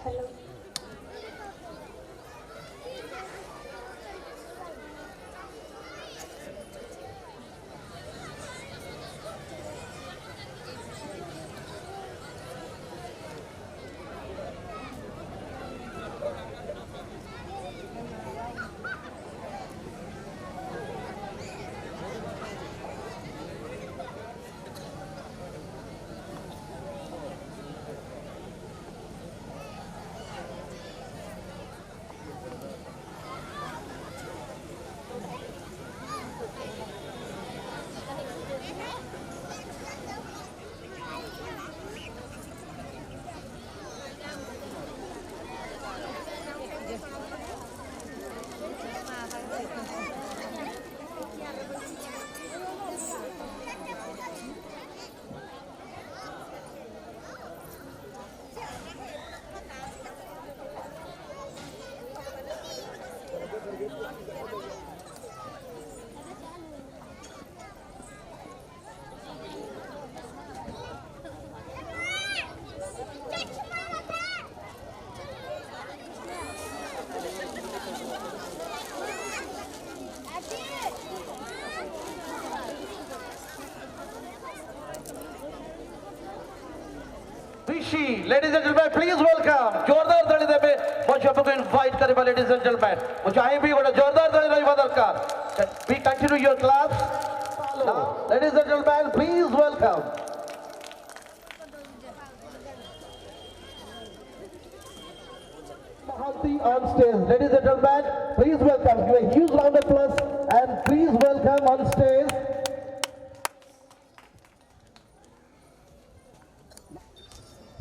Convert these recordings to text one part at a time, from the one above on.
Hello. Rishi, ladies and gentlemen, please welcome. जोरदार ताली देबे मंच आपको invite करेबा ladies and gentlemen. मुझे आई भी बड़ा जोरदार ताली रही दरकार. We continue your class. Now, ladies and gentlemen, please welcome. Mahalti on stage. Ladies and gentlemen, please welcome. Give a huge round of applause and please welcome on stage.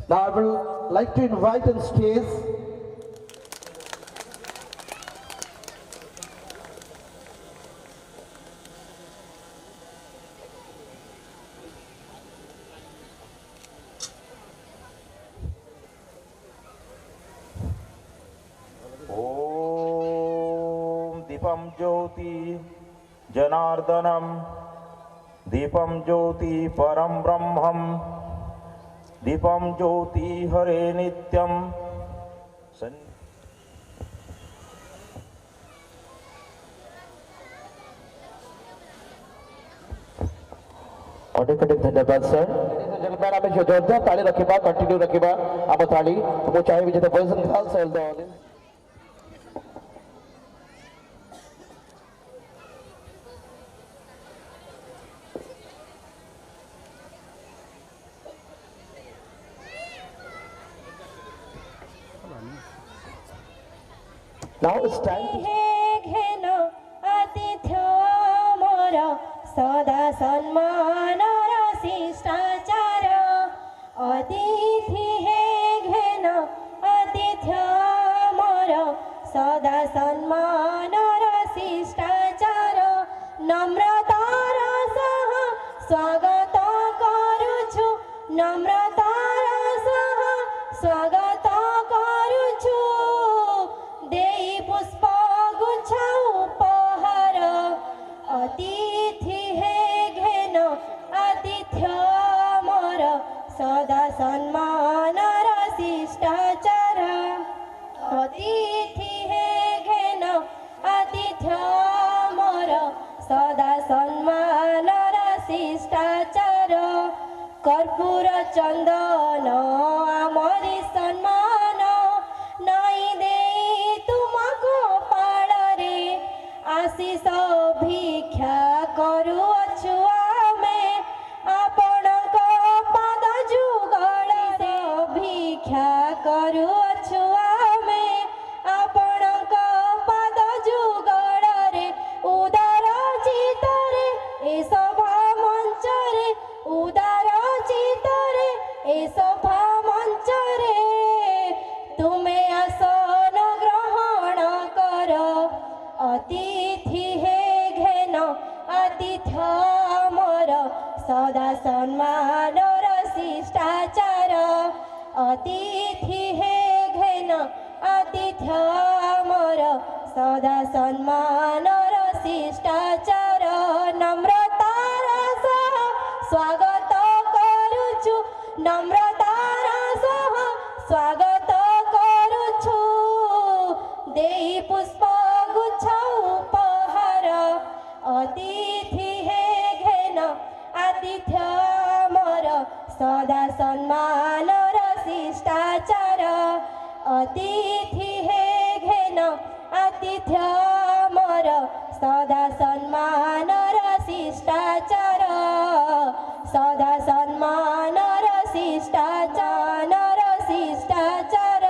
Now I will like to invite on stage Om Dipam Jyoti Janardanam Dipam Jyoti Param Brahmam Dipam Jyoti Hare Nityam अनेक अनेक धन्यवाद sir. Ladies and gentlemen, आमे जो जोरदार ताली रखिबा, continue रखिबा, आम ताली. तो चाहे जेते boys and girls all the audience. Now it's time to ঘেন আতিথ্য মোর সদা সম্মানর শিষ্টাচার অতিথি হে ঘেন আতিথ্য মোর সদা সম্মানর শিষ্টাচার নম্রতার সহ স্বাগত করুছু নম্রতার সহ স্বাগত করুছু দেই পুষ্প গুচ্ছ উপহার অতিথি হে ঘেন আতিথ্য মোর সদা সম্মানর শিষ্টাচার অতিথি হে ঘেন আতিথ্য মোর সদা সম্মানর শিষ্টাচার কর্পূর চন্দন আমরি সম্মান নাই দেই তুমকো পাড়রে আশিষ ভিক্ষা করুଅଛୁ ଆମେ ଆପଣଙ୍କ ପାଦ ଯୁଗଳରେ ଭିକ୍ଷା କରୁଅଛୁ ଆମେ ଆପଣଙ୍କ ପାଦ ଯୁଗଳରେ ଉଦାର ଚିତ୍ତରେ ଏ ସଭା ମଞ୍ଚରେ ଉଦାର ଚିତ୍ତରେ ଏ ସଭା ମଞ୍ଚରେ ସଦା ସମ୍ମାନର ଶିଷ୍ଟାଚାର ଅତିଥି ହେ ଘେନ ଆତିଥ୍ୟ ଆମର ସଦା ସମ୍ମାନର ଶିଷ୍ଟାଚାର নম্রতার সহ স্বাগত করুଛୁ নম্রতার সহ স্বাগত করুଛୁ দেই পুষ্প গুচ্ছ উপহার অতিথি হে ঘেন আতিথ্য আমার সদা সম্মানর শিষ্টাচার অতিথি হে ঘেন আতিথ্য আমার সদা সম্মানর শিষ্টাচার সদা সম্মানর শিষ্টাচার শিষ্টাচার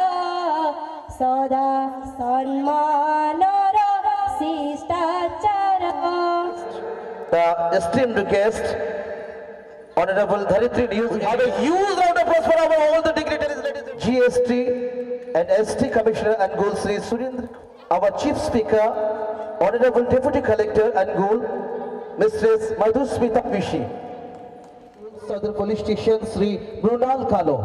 সদা সম্মানর শিষ্টাচার The esteemed guest, Honorable Dharitri News, have a huge round of applause for all the dignitaries, ladies and GST and ST Commissioner Angul Sri Surendra, our Chief Speaker, Honorable Deputy Collector Angul, Mistress Madhusmita Vishi, Southern Police Station Sri Brunal Kalo.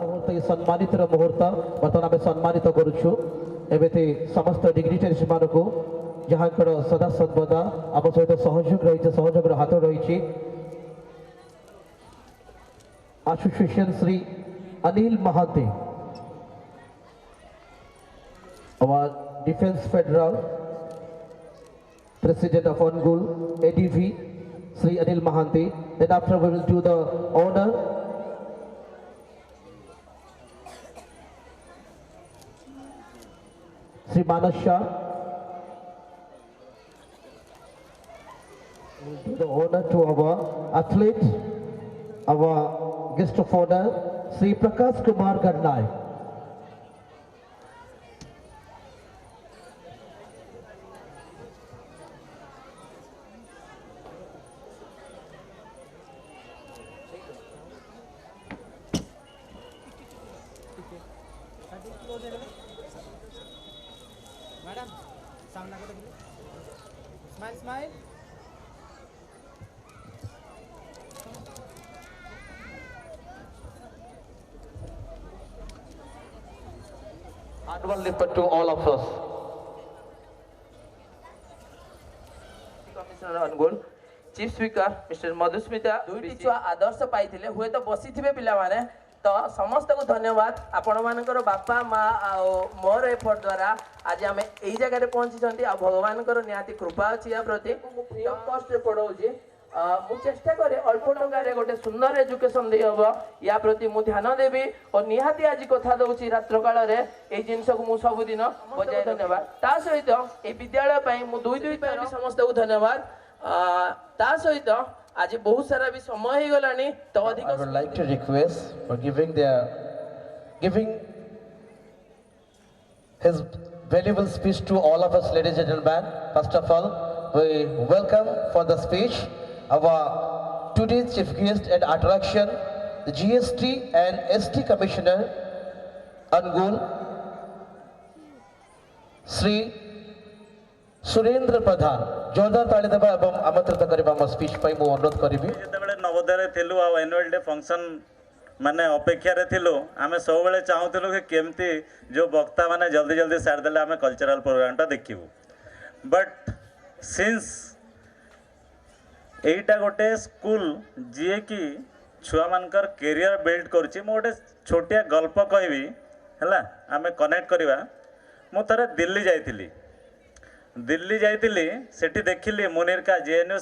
मुहूर्त ये सम्मानित मुहूर्त बर्तमान आम सम्मानित करुछु एबेते समस्त dignitaries मानकु जहाँकर सदा सर्वदा आम सहित सहयोग रही सहयोग हाथ रही association Shri Anil Mahanti our Defense Federal President of Angul ADV Sri Anil Mahanti. Then after we will do the honor Sri Manas Shah. We will do the honor to our athlete, our guest of honor, Sri Prakash Kumar Garnai. Madam सामने को देखिए smile smile Hand one lifted to all of us. Commissioner Angul, Chief Speaker Mr. Madhusmita दुईटी छुआ आदर्श पाइथिले हुए तो बसी थिबे पिला माने तो समस्त को धन्यवाद आपण मानकर बापा माँ मोर एफर्ट द्वारा आज आम यही जगह पहुंची आ भगवान निहाती कृपा अच्छी या प्रति फ्री ऑफ कॉस्ट रे पढ़ाऊँगी मु चेष्टा करे अल्प टंकार गोटे सुंदर एजुकेशन दे हम या प्रति मु ध्यान देवी और निहाती आज कथा दउची रात्र काल रे ए जिंस को मु सबुदिन बजाय धन्यवाद ता सहित ए विद्यालय पई मु दुई दुई पे समस्त को धन्यवाद ता सहित आज बहुत सारा भी समय ही गलानी तो अधिक I would like to request for giving his valuable speech to all of us, ladies and gentlemen. First of all, we welcome for the speech our today's chief guest and attraction, the GST and ST Commissioner Angul, Sri Surendra प्रधान जोरदार ताली देबा एवं आमंत्रित करबा हम speech पई मु अनुरोध करबी जेतेबेले नवोदय रे थिलु आ एनुअल डे फंक्शन माने अपेक्षा रे थिलु आमे सब बेले चाहूतिलु कि केमती जो वक्ता माने जल्दी जल्दी सार देले आमे कल्चरल प्रोग्राम टा देखिबु बट सिंस एटा गोटे स्कूल जे कि छुआ मानकर कैरियर बिल्ड करछि मो गोटे छोटिया गल्प कहबी हला आमे कनेक्ट करबा मु तरे दिल्ली जाइतिली सेठी देखिली मुनीर का जेएनयू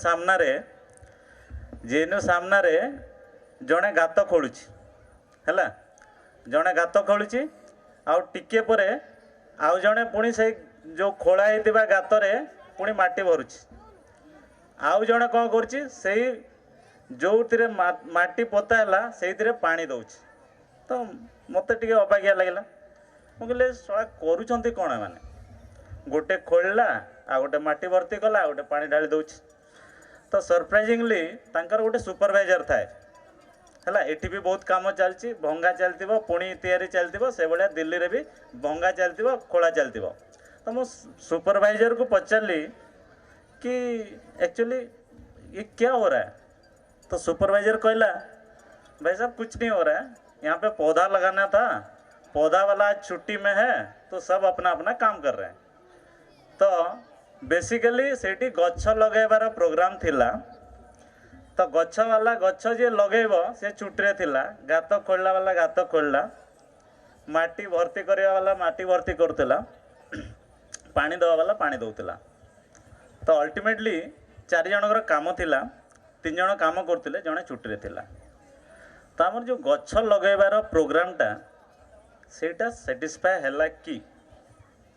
सामना रे जड़े गात खोलुची हैला जड़े गात खोलुची आउ टिके परे आउ जड़े पुणी से जो खोला होइतिबा गात रे पुणी माटी भरुची आउ जड़े कौन करुची से जो माटी पोता है से पानी दौची तो मत टे अबागिया लगे मुझे सला करुँच कौन मैंने गोटे खोलला आ गोटे माटी भर्ती कला गोटे पानी ढाली दौची तो सरप्राइजिंगली तांकर गोटे सुपरवाइजर थाए हैला एठी भी बहुत काम चलती भंगा चलती पुणी तैयारी चलती से भाया दिल्ली रे भी भंगा चलती खोला चलती तो मो सुपरवाइजर को पचारि कि एक्चुअली ये क्या हो रहा है तो सुपरवाइजर कहला भाई साहब कुछ नहीं हो रहा है, यहाँ पे पौधा लगाना था, पौधा वाला आज छुट्टी में है तो सब अपना अपना काम कर रहे हैं। तो बेसिकली सेठी गच्छ लगेबार प्रोग्राम थिला। तो गच्छ वाला गच्छ जे लगेब से छुट्टी थिला, गात खोलला वाला गात खोलला, माटी भर्ती करवा वाला माटी भर्ती करथिला, पानी दवा वाला पानी दउथिला। तो अल्टीमेटली 4 जनकर काम थिला, 3 जन काम करथिले, जणे छुट्टी थिला। तो आमर जो गच्छ लगेबार प्रोग्रामटा सेटा सैटिस्फाई हैला कि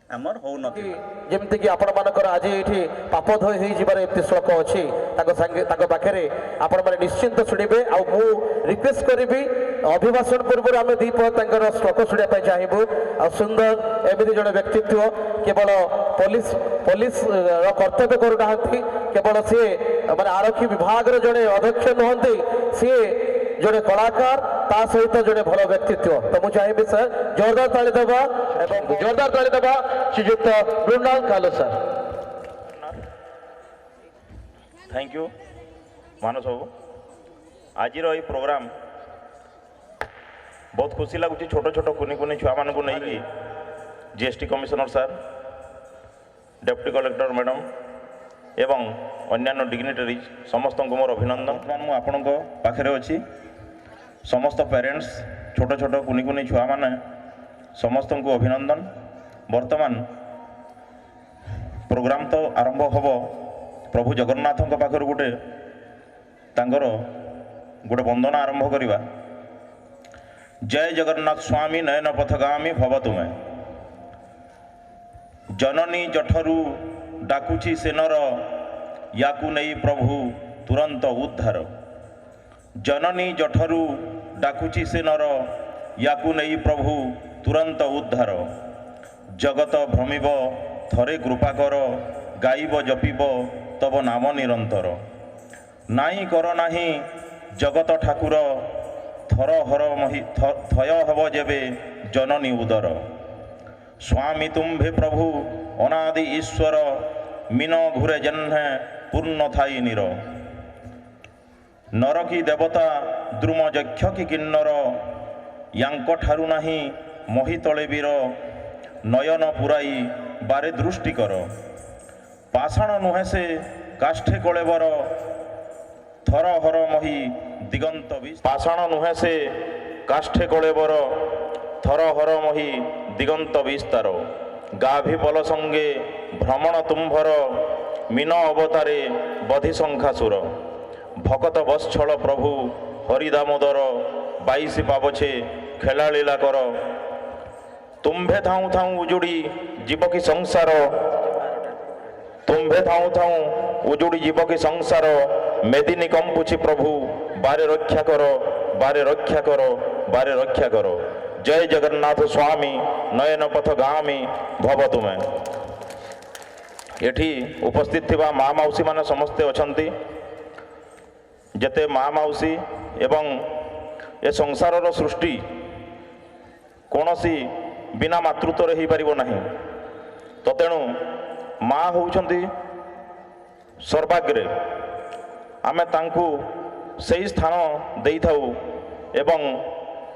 आमर हो नथिला। जेमती कि आपण मानकर आज एठी पाप धोई होई जिबार एते श्लोक अछि, ताको संगे ताको पाखरे आपण माने निश्चिंत सुनिबे। आ मु रिक्वेस्ट करिबी अभिभाषण पूर्व आम दीप तांकर श्लोक शुणा पाई चाहिबू। आ सुंदर एमिति जने व्यक्तित्व केवल पुलिस पुलिस कर्तव्य करूना, केवल सी माने आरक्षी विभाग जड़े अध्यक्ष नुहति, सी जड़े कलाकार ता सहित जड़े भल व्यक्तित्व। तो मुझे चाहिए सर जोरदार ताली देवा एवं जोरदार ताली देवा श्रीयुक्त मृणाल कालो सर। थैंक यू मानस बाबू। आज प्रोग्राम बहुत खुशी लगुच। छोट छोट कुनी कुनी छुआ मानू नहीं GST commissioner sir, deputy collector madam एवं अन्यान्य डिग्निटरीज समस्त को मोर अभिनंदन। बर्तमान मुझे आपण पाखे अच्छी समस्त पेरेंट्स छोट छोट कुनी कुनी छुआ माने समस्त को अभिनंदन। वर्तमान प्रोग्राम तो आरंभ हम प्रभु जगन्नाथ पाखर गोटे तांकर गोटे वंदना आरंभ करवा। जय जगन्नाथ स्वामी नयन पथगामी भव तुमे, जननी जठरू डाकुची सेनर, याकू नहीं प्रभु तुरंत उद्धार। जननी जठरू डाकुची सेनर, याकू नहीं प्रभु तुरंत उद्धार। जगत भ्रमिब थरे कृपा कर, गाइब जपिब तब नाम निरंतर। नाई कर नाही जगत ठाकुर, थर हर मही थय हब जेबे जननी उदर। स्वामी तुम्भे प्रभु अनादि ईश्वर, मीन घुरे जन्हे पूर्ण थाई निर। नर की देवता द्रुम यक्ष की किन्नर, यांक ठारु नाही मही तले वीर। नयन पुराई बारे दृष्टि कर, पाषाण नुहे से काष्ठे कलेबर। थर हर मही दिगंत पाषाण नुहे से काष्ठे कलेबर, थर हर मही दिगंत विस्तार। गाभि पल संगे भ्रमण तुम्भर, मीन अवतारे बधि शंखासुर। भकत बत्सल प्रभु हरि दामोदर, 22 पावछे खेला लीला कर। तुम्भे थाऊ थाऊ उजुड़ी जीव की संसार, तुम्भे थाऊ थाऊ उजुड़ी जीव की संसार। मेदिनी कंपुची प्रभु बारे रक्षा करो, बारे रक्षा करो, बारे रक्षा करो। जय जगन्नाथ स्वामी नयन पथगामी भव तुमे। एठी उपस्थित थिबा माँ मौसी माने समस्ते अछंती। जेते माँ मौसी एवं ए संसारर सृष्टि कौनसी बिना मातृत्व ही पारिबो नहीं। तो तेणु माँ होउछंती सर्वाग्रे। आमे तांकु सही स्थान देई थाउ एवं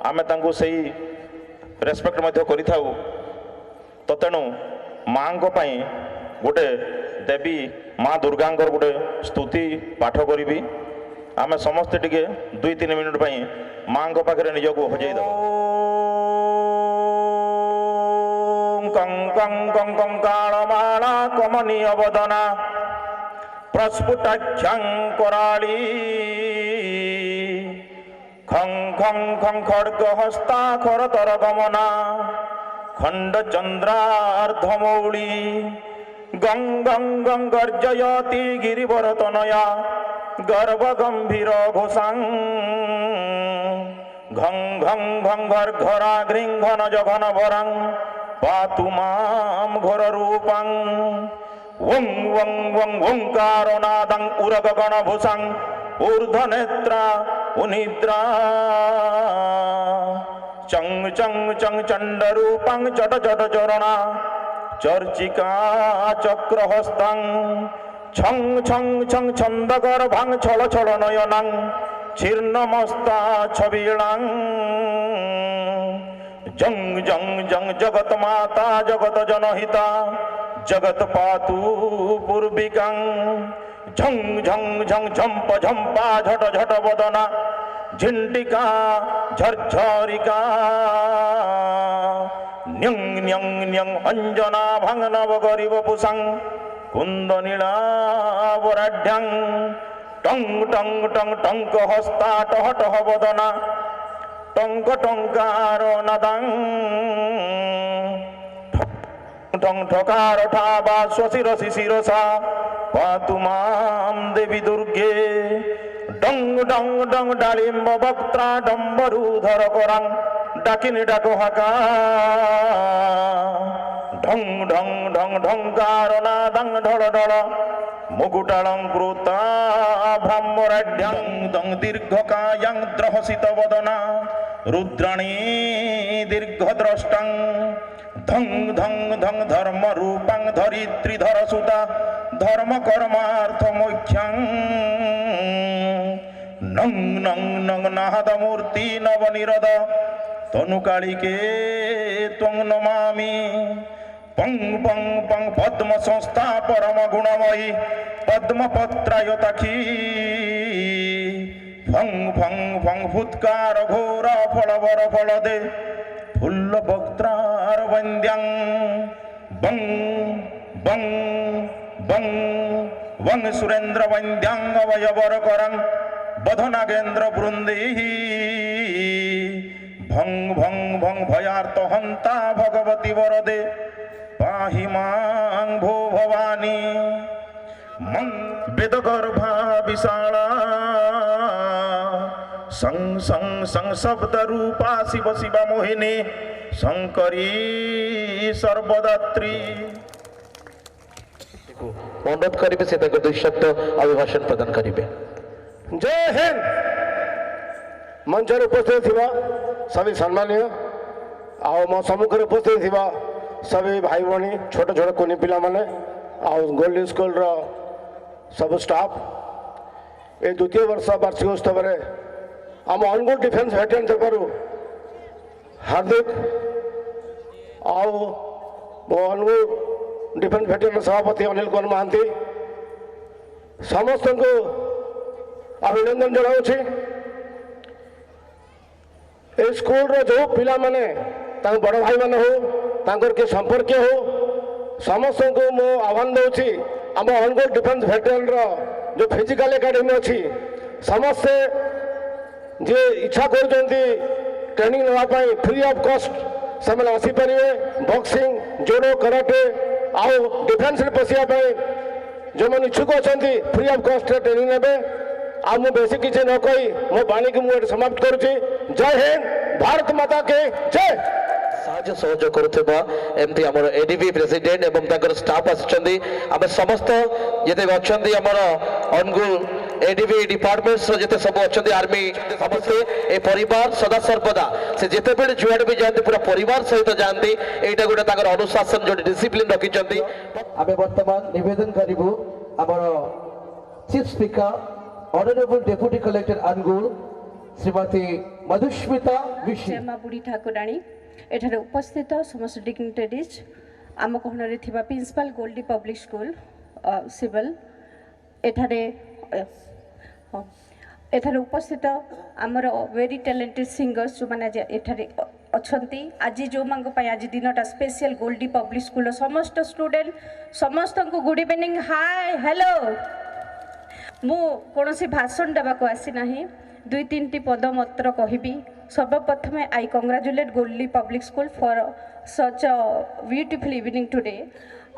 आमे तांकु सही रेस्पेक्ट मध्य करि थाउ। तो तेणु माँ को पई गोटे देवी माँ दुर्गांकर गोटे स्तुति पाठ करी। आमे समस्ते टिके 2-3 मिनिट पई माँ को पाखरे निजको हजई दबो। कं कं कं कं कालमाला कमनीय वदना, प्रस्फुटाख्यं कराली। खं खं खं खड्ग हस्ता खरतर गमना, खंड चंद्रार्धमौली। गं गं गं गर्जयति गिरिवरतनया, गर्भ गंभीर घोषां। घं घं घं घर्घरा गृंघन जघन वरं, पातु मां घोर रूपं। वं वं वं ओंकारोनादं उरगगण भूषं, ऊर्ध्वनेत्रा उनिद्रा। चं चं चं चंडरूपं चट चट चरणा, चर्चिका चक्रहस्तं। छं छं छं छंदगर्भं छल छल नयनं, ছিন্নমস্তা ছবিলাং জং জং জং জগৎ মাতা জগৎ জনহিতা জগৎ পাতু পূর্বিকাং ঝং ঝং ঝং ঝম্প ঝম্পা ঝট ঝট বদনা ঝিণ্টিকা ঝরঝরিকা ন্যং ন্যং ন্যং অঞ্জনা ভাঙনব গরিব পুষাং কুন্দনীলাবরাঢ্যাং টং টং টং টঙ্ক হস্তা টহ টহ বদনা টঙ্ক টঙ্কার নাদাং ঠং ঠকার ঠাবা শশিরসি শিরসা পাতু মাম দেবী দুর্গে ডং ডং ডং ডালিম্ব বক্ত্রা ডম্বরুধর করাং ডাকিনি ডাকো হাকা ঢং ঢং ঢং ঢঙ্কার নাদাং ঢল ঢল মুকুটালং ক্রুতা ভ্রাম্যরাঢ্যাং দং দীর্ঘকায়াং দ্রহসিত বদনা রুদ্রাণী দীর্ঘদ্রষ্টাং ধং ধং ধং ধর্ম রূপাং ধরিত্রীধর সুতা ধর্ম কর্মার্থ মোক্ষাং নং নং নং নাহদ মূর্তি নবনিরদ তনুকালিকে ত্বং নমামি পং পং পং পদ্ম সংস্থা পরম গুণময়ী পদ্মপত্রায়তাক্ষী ফং ফং ফং ফুৎকার ঘোর ফলবর ফলদে ফুল্ল বক্ত্রার বন্দ্যাং বং বং বং বং সুরেন্দ্র বন্দ্যাং অবয়বর করং বধনাগেন্দ্র বৃন্দে ভং ভং ভং ভয়ার্ত হন্তা ভগবতী বরদে পাহি মাং ভো Bhabani Mong বেদগর্ভা বিশালা song song song শব্দ রূপা শিব শিব মোহিনী শঙ্করী সর্বদাত্রী অনুরোধ করিবে সে তাকে 2 শব্দ অভিভাষণ প্রদান করিবে। जय हिंद। मंच उपस्थित थिबा सभी सम्मानीय आओ मो सम्मुख उपस्थित थिबा सभी भाई भणी छोट छोट कुनी पिला माने आओ गोल्डन स्कूल रो सब स्टाफ ए द्वितीय वर्ष वार्षिक उत्सव रे आम अनुगुल डिफेन्स वेटरन तरफरु हार्दिक आओ मो अनुगुल डिफेन्स वेटरन सभापति अनिल कुमार महांती समस्त को अभिनंदन जनाऊँ। ए स्कूल रो जो पिला माने बड़ भाई माने हो तांकर के संपर्क हो समस्त को मो आह्वान दूसरी आम अनुगुल डिफेन्स वेटरन रो जो फिजिकल एकेडमी अच्छी समस्ते जे इच्छा कर ट्रेनिंग नापी फ्री ऑफ कॉस्ट से आसीपर बॉक्सिंग जोड़ो कराटे आउ डिफेन्स पशिया जो मैंने इच्छुक अच्छा फ्री ऑफ कॉस्ट ट्रेनिंग ने आ मु बेसी किसी न कही मो वाणी की मुझे समाप्त करुच्ची। जय हिंद, भारत माता के जय। साहाय्य सहयोग करुवा एमती आमर एडीबी प्रेसिडेंट एवं ताकर स्टाफ आसिचंदी आम समस्त जिते अच्छा आमर अनुगुल एडीबी डिपार्टमेंट्स जिते सब अच्छा आर्मी समस्ते ए परिवार सदा सर्वदा से जिते बेले जुआड़े भी जाती पूरा परिवार सहित जाती एटा गोटे ताकर अनुशासन जो डिसिप्लिन रखिंट। आम बर्तमान निवेदन करूँ आमर chief speaker honourable deputy collector Angul Shrimati Madhusmita Bishi Budhi ठाकुराणी एठारे उपस्थित समस्त डिग्निटरीज आम कहणरे थिबा principal Goldy Public School civil एठारे एठारे उपस्थित आमर वेरी टैलेंटेड सिंगर्स जो मैंने एठारे अच्छी आज जो मांग आज दिनटा स्पेशल गोल्डी पब्लिक स्कूल समस्त स्टूडेंट समस्त को गुड इवनिंग हाय हेलो मु कौन भाषण देवाक आसी ना 2-3 पद मात्र कहबी। सर्वप्रथम I congratulate Goldy Public School for such a beautiful evening today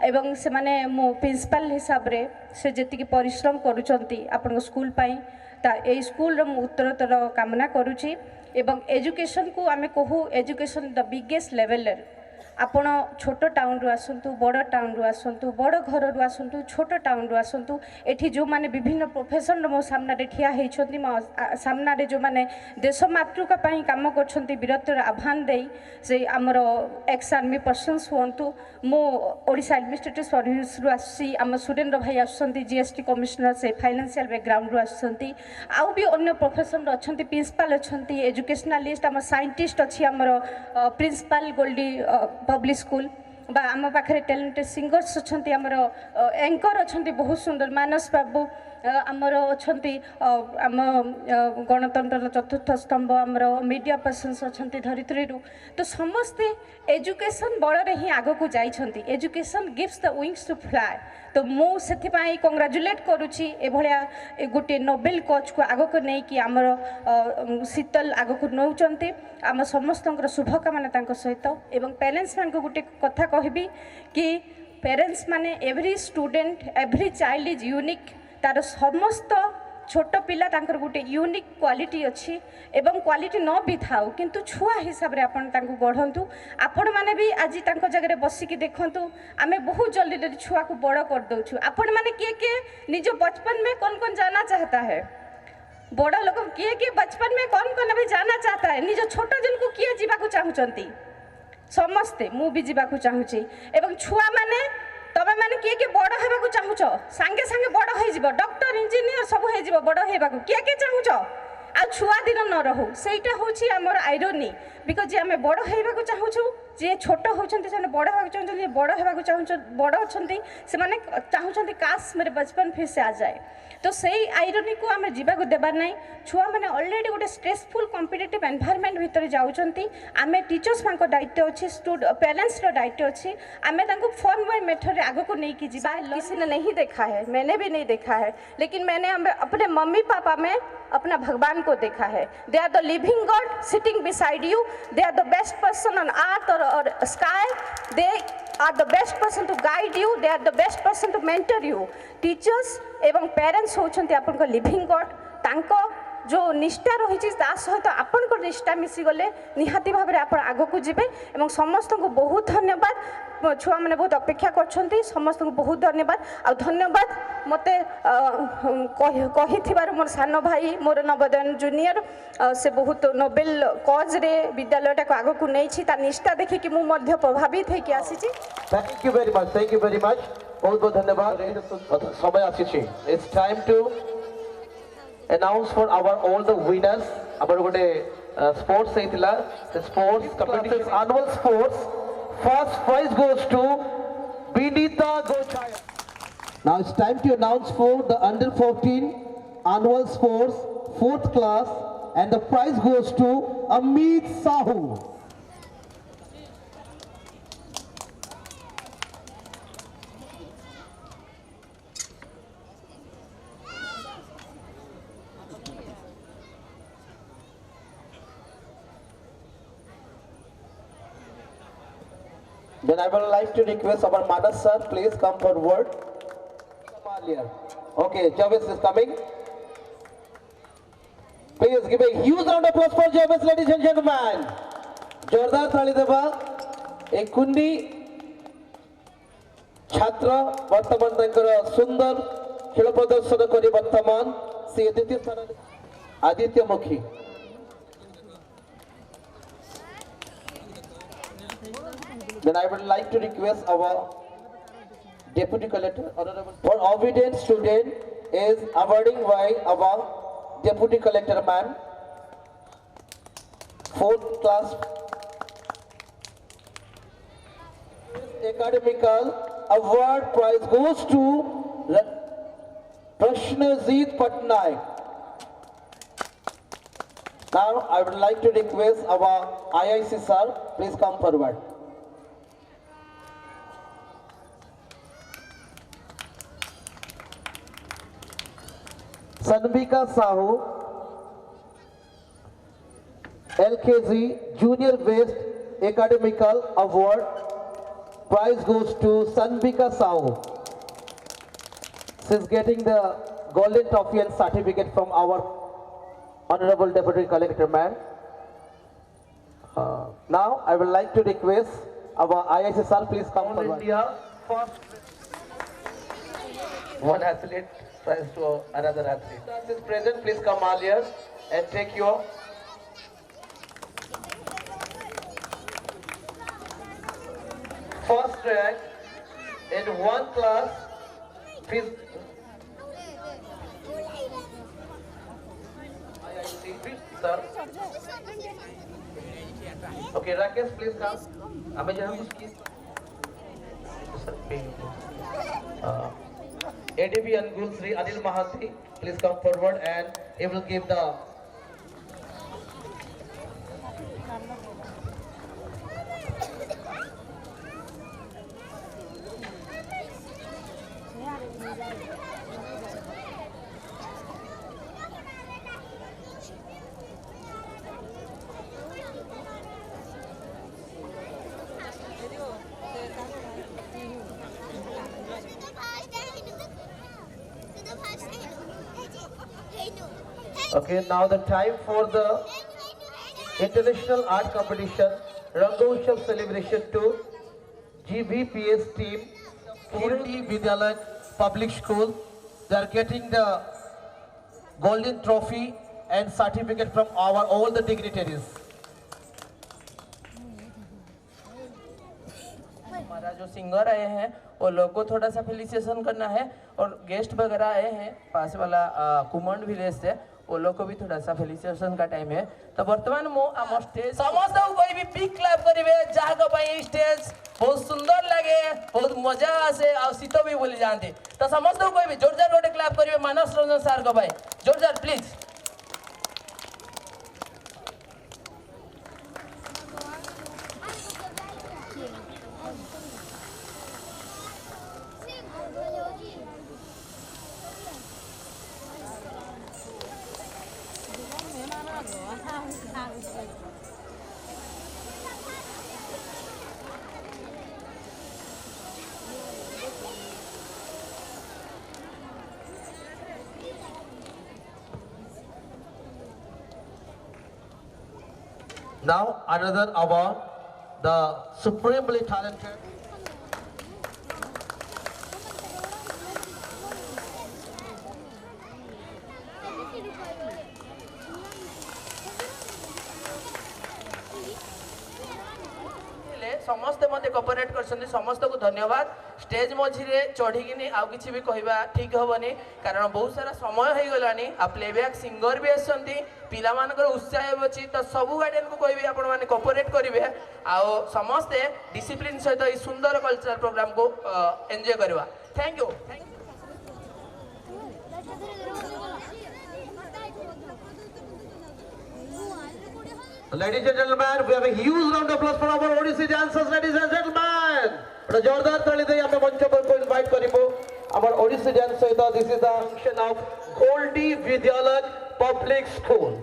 एवं से माने मो प्रिंसिपल हिसाब रे से जेतिकी परिश्रम करूचंती आपन स्कूल पाई ता ए स्कूल रो उत्तरोत्तर कामना करूची एवं एजुकेशन को आमे कहू एजुकेशन द बिगेस्ट लेवल ଆପଣ ଛୋଟ ଟାଉନରୁ ଆସନ୍ତୁ ବଡ଼ ଟାଉନରୁ ଆସନ୍ତୁ ବଡ଼ ଘରରୁ ଆସନ୍ତୁ ଛୋଟ ଟାଉନରୁ ଆସନ୍ତୁ ଏଠି ଯେଉଁମାନେ ବିଭିନ୍ନ ପ୍ରଫେସନର ମୋ ସାମ୍ନାରେ ଠିଆ ହେଇଛନ୍ତି ମୋ ସାମ୍ନାରେ ଯେଉଁମାନେ ଦେଶ ମାତୃକା ପାଇଁ କାମ କରୁଛନ୍ତି ବୀରତ୍ୱର ଆହ୍ୱାନ ଦେଇ ସେ ଆମର ଏକ୍ସ ଆର୍ମି ପର୍ସନ୍ସ ହୁଅନ୍ତୁ ମୁଁ ଓଡ଼ିଶା ଆଡମିନିଷ୍ଟ୍ରେଟିଭ ସର୍ଭିସରୁ ଆସୁଛି ଆମ ସୁରେନ୍ଦ୍ର ଭାଇ ଆସୁଛନ୍ତି ଜିଏସଟି କମିଶନର ସେ ଫାଇନାନ୍ସିଆଲ ବ୍ୟାକଗ୍ରାଉଣ୍ଡରୁ ଆସୁଛନ୍ତି ଆଉ ବି ଅନ୍ୟ ପ୍ରଫେସନର ଅଛନ୍ତି ପ୍ରିନ୍ସିପାଲ ଅଛନ୍ତି ଏଜୁକେସନାଲିଷ୍ଟ ଆମ ସାଇଣ୍ଟିଷ୍ଟ ଅଛି ଆମର ପ୍ରିନ୍ସିପାଲ ଗୋଲ୍ଡି पब्लिक स्कूल बा आम पाखे टैलेंटेड सिंगर्स अच्छा आमर एंकर अच्छा बहुत सुंदर मानस बाबू आमर अच्छा आम गणतंत्र चतुर्थ स्तंभ आमर मीडिया पर्सन्स अच्छा धरित्री तो समस्ते एजुकेशन बड़े ही आग को जाइछंती education gives the wings to fly तो मुझे कंग्राचुलेट करुच्ची एभलिया गोटे नोबेल कज को आग को नहीं कि आमर शीतल आग को नौचंती आम समस्त शुभकामना सहित एवं पेरेंट्स मान को गोटे कथा कहबी कि पेरेंट्स माने every student every child is unique तार समस्त छोट पिला तांकर गोटे यूनिक क्वालिटी अच्छी एवं क्वालिटी न भी थाउ किंतु छुआ हिसाब रे आपण तांको गढ़ंतु आपण माने भी आज तांको जगह बसिकी देखंतु आमे बहुत जल्दी जल्दी छुआ को बड़ कर दउछु आपण माने के निज बचपन में कौन कौन जाना चाहता है बड़ लोक के बचपन में कौन कौन भी जाना चाहता है निज छोट जन को किए जीवा को चाहुचंती समस्ते मु भी जीवा को चाहुची एवं छुआ माने तबे माने किए बड़ हेबा चाहूच सांगे सांगे बड़ हो डॉक्टर इंजीनियर सब हो बड़ हेबा किए चाहूच आ छुआ दिन न रहू सेटा होची हमर आयरनी बिकॉज आम बड़ होगा चाहूँ जी छोट होती बड़ होगा चाहते बड़ होगा चाहूँ बड़ अच्छा से चाहूँ काश मेरे बचपन फिर से आ जाए तो सही आयरनी को आम जावाक देवार ना छुआ मैंने अलरेडी गोटे स्ट्रेसफुल कॉम्पिटिटिव एनवायरनमेंट भितर जाऊँगी आम टीचर्स मान दायित्व अच्छी पेरेंट्स दायित्व अच्छी आम फन वे मेथड आग को लेकिन जा किसी ने नहीं देखा है मैंने भी नहीं देखा है लेकिन मैंने अपने मम्मी पापा में अपना भगवान को देखा है they are the living god sitting beside you they are the best person on earth और sky they are the best person to guide you they are the best person to mentor you teachers एवं parents होचंती आपन living God तांको जो निष्ठा रही सहित आपण निष्ठा मिसीगले निहाती भाव में आप आग को जी और समस्त को बहुत धन्यवाद छुआ मैंने बहुत अपेक्षा कर समस्त को बहुत धन्यवाद आ धन्यवाद मत कही मोर सान भाई मोर नवोदय जूनियर से बहुत नोबेल कज रे विद्यालयटा को आग को नहीं निष्ठा देखिकी मुझे प्रभावित होकर आसी। थैंक यू वेरी मच बहुत बहुत धन्यवाद समय आसी it's time to announce for our all the winners our gote sports heitila the sports competition annual sports first prize goes to Binita Gochaya. Now it's time to announce for the under 14 annual sports 4th class and the prize goes to Amit Sahu. Then I would like to request our Manas sir, please come forward. Somalia. Okay, Jarvis is coming. Please give a huge round of applause for Jarvis, ladies and gentlemen. जोरदार ताली देबा एक कुंडी छात्र वर्तमान तंकर सुंदर खेल प्रदर्शन करी वर्तमान से द्वितीय स्थान आदित्य मुखी. Then I would like to request our Deputy Collector, Honorable, for obedient student is awarding by our Deputy Collector ma'am, 4th class academical award prize goes to Prashnajit Patnaik. Now I would like to request our IIC sir, please come forward. Sanvika Sahu, LKG Junior Best Academical Award. Prize goes to Sanvika Sahu. She is getting the golden trophy and certificate from our Honorable Deputy Collector ma'am. Now I would like to request Our IIC sir, please come forward. India, first one athlete tries to another athlete. Sir is present, please come earlier and take your first rank in one class. Please. IIC, sir. Okay, Rakesh, please come. Abhi jana kuch ki. ADB Angul Sri Anil Mahanti, please come forward and he will give the Okay, now the time for the International Art Competition, Rangotsav Celebration 2, GBPS team, Kirti Vidyalaya Public School. They are getting the golden trophy and certificate from our all the dignitaries. हमारा जो singer आए हैं वो लोग को थोड़ा सा felicitation करना है और गेस्ट वगैरह आए हैं पास वाला कुमंड विलेज से वो लोग को भी थोड़ा सा फेलिसिटेशन का टाइम है तो वर्तमान मो आम स्टेज समस्त कोई भी बिग क्लैप करिवे जहाँ का भाई स्टेज बहुत सुंदर लगे बहुत मजा आसे और सीतो भी बोली जानते तो समस्त कोई भी जोरदार गोटे क्लैप करिवे मानस रंजन सर को भाई जोरदार please Now another award, the supremely talented समस्ते मते कोऑपरेट करछन्ती समस्त को धन्यवाद स्टेज मझिरे चढ़ीकिनी आउ किछि भी कहबा ठीक हबनी कारण बहुत सारा समय हो गलानी आ प्लेबैक सिंगर भी आछन्ती पिला मानकर उत्साह बची तो सब गार्डियन को कहबी आपण माने कोऑपरेट करिवे आ समस्ते डिसिप्लिन सहित ई सुंदर कल्चरल प्रोग्राम को एन्जॉय करबा thank you Ladies and gentlemen, we have a huge round of applause for our Odissi dancers, ladies and gentlemen. But जोरदार ताली दे हमें मंच पर को इनवाइट करिबो our Odissi dance सहित this is the function of Goldie Vidyalaya Public School.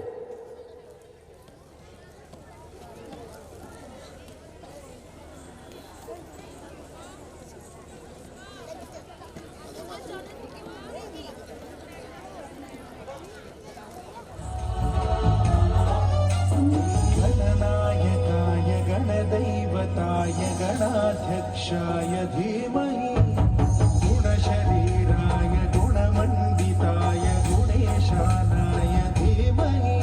गणाध्यक्षाय धीमहि गुणशरीराय गुणमण्डिताय गुणेशानाय धीमहि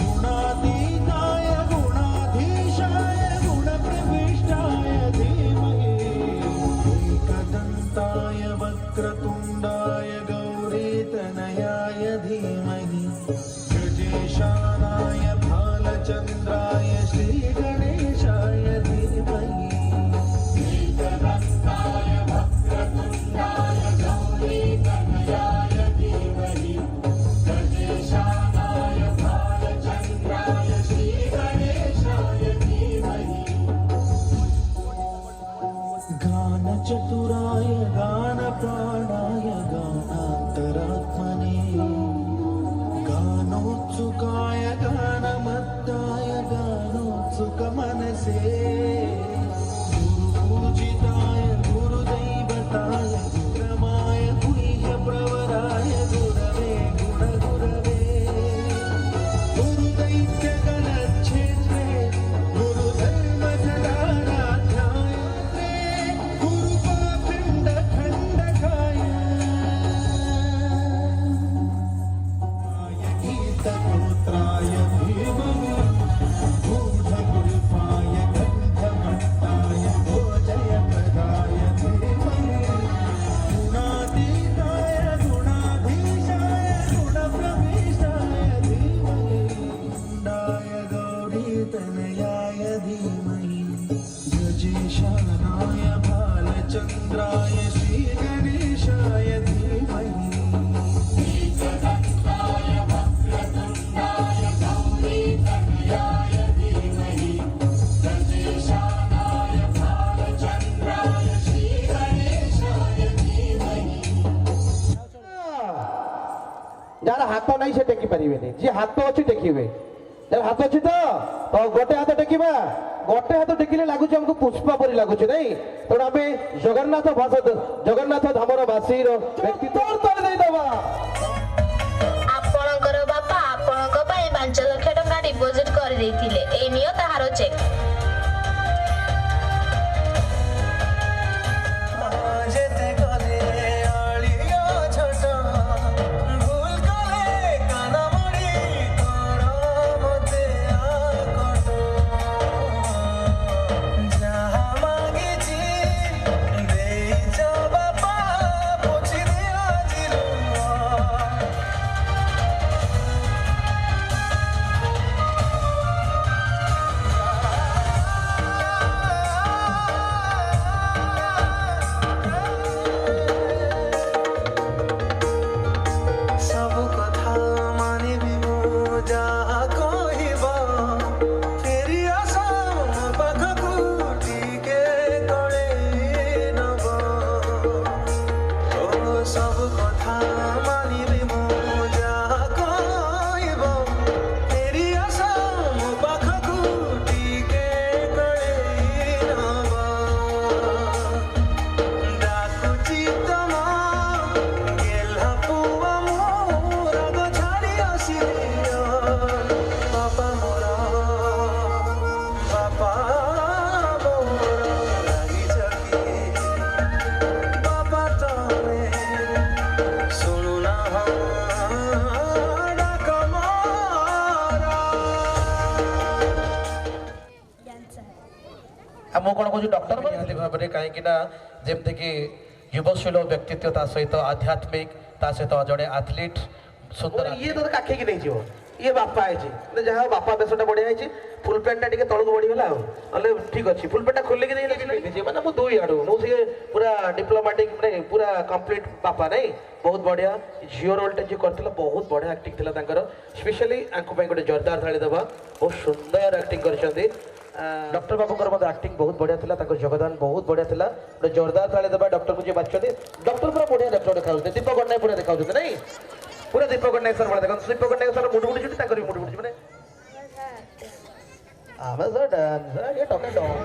गुणातीताय गुणाधीशाय गुणप्रविष्टाय धीमहि एकदन्ताय वक्रतुण्डाय गौरीतनयाय धीमहि गजेशानाय भालचन्द्राय श्रीगणेशाय धीमहि चतुराय गानप्राणाय गानान्तरात्मने गानोत्सुकाय गानमत्ताय गानोत्सुकमनसे गुरुपूजिताय गुरुदैवताय गुरमाय गुह्यप्रवराय गुरवे गुणगुरवे गुरुदैत्यगणक्षेत्रे गुरुधर्मसदाराध्याय मंत्राय धीमहि मूढगुल्फाय गन्धमट्टाय भोजयप्रदाय धीमहि गुणातीताय गुणाधीशाय गुणप्रविष्टाय धीमहि गुण्डाय गौरीतनयाय धीमहि गजेशानाय भालचन्द्राय श्रीगणेशाय धीमहि যারা হাত নাই সে টেকি পারিবেনি, যে হাত ଅଛି টেকিবে, যার হাত ଅଛି তো গোটে হাত টেকিবা, গোটে হাত টেকিলে লাগুଛି ଆମକୁ ପୁଷ୍ପା ପରି ଲାଗୁଛି ନାଇଁ। ତେଣୁ ଆମେ ଜଗନ୍ନାଥ ଧାମର ବାସୀର ବ୍ୟକ୍ତିତ୍ୱ ତଳେ ଦେଇଦେବା। ଆପଣଙ୍କର ବାପା ଆପଣଙ୍କ ପାଇଁ 5 ଲକ୍ଷ ଟଙ୍କା ଡିପୋଜିଟ କରିଦେଇଥିଲେ, ଏଇ ନିଅ ତାହାର ଚେକ୍। ମୁଁ କ'ଣ କହୁଛି ଡକ୍ଟର ନିହାତି ଭାବରେ, କାହିଁକି ନା ଯେମିତିକି ଯୁବଶୀଳ ବ୍ୟକ୍ତିତ୍ୱ, ତା ସହିତ ଆଧ୍ୟାତ୍ମିକ, ତା ସହିତ ଜଣେ ଆଥଲିଟ୍ ସୁନ୍ଦର, ଇଏ ତ କାଖେଇକି ନେଇଯିବ। ଇଏ ବାପା ହେଇଛି, ଯାହା ହଉ ବାପା ବେଶଟା ବଢ଼ିଆ ହେଇଛି। ଫୁଲ୍ ପ୍ୟାଣ୍ଟଟା ଟିକେ ତଳକୁ ବଢ଼ିଗଲା ଆଉ, ନହେଲେ ଠିକ୍ ଅଛି। ଫୁଲ୍ ପ୍ୟାଣ୍ଟଟା ଖୋଲିକି ଦେଇଛି, ମାନେ ମୁଁ ଦୁଇ ଆଡ଼ୁ ମୁଁ ସିଏ ପୁରା ଡିପ୍ଲୋମାଟିକ୍, ମାନେ ପୁରା କମ୍ପ୍ଲିଟ୍ ବାପା ନାଇଁ। ବହୁତ ବଢ଼ିଆ ଝିଅ ରୋଲ୍ଟା ଯିଏ କରିଥିଲା, ବହୁତ ବଢ଼ିଆ ଆକ୍ଟିଂ ଥିଲା ତାଙ୍କର। ସ୍ପେଶାଲି ଆଙ୍କ ପାଇଁ ଗୋଟେ ଜୋରଦାର ତାଳି ଦେବା, ବହୁତ ସୁନ୍ଦର ଆକ୍ଟିଂ କରିଛନ୍ତି। डॉक्टर बाबूଙ୍କର ମଧ୍ୟ ଆକ୍ଟିଂ ବହୁତ ବଢ଼ିଆ ଥିଲା, ତାଙ୍କ ଯୋଗଦାନ ବହୁତ ବଢ଼ିଆ ଥିଲା। ଗୋଟେ ଜୋରଦାର ତାଳି ଦେବା ଡକ୍ଟରକୁ ଯିଏ ବାଛିଛନ୍ତି। ଡକ୍ଟର ପୁରା ବଢ଼ିଆ ଡକ୍ଟର ଦେଖାଯାଉଛନ୍ତି, ଦୀପକ ପଟ୍ଟନାୟକ ପୁରା ଦେଖାଯାଉଛନ୍ତି ନାଇଁ, ପୁରା ଦୀପକ ପଟ୍ଟନାୟକ ସାର୍ ଭଳିଆ ଦେଖନ୍ତୁ। ଦୀପକ ପଟ୍ଟନାୟକ ସାର୍ ମୁଣ୍ଡ ବୁଡ଼ିଛନ୍ତି, ତାଙ୍କର ବି ମୁଣ୍ଡ ବୁଡ଼ିଛି। ମାନେ ଆମେ ସାର୍ ଡ୍ୟାନ୍ସ, ଇଏ ଟକେ ଡନ୍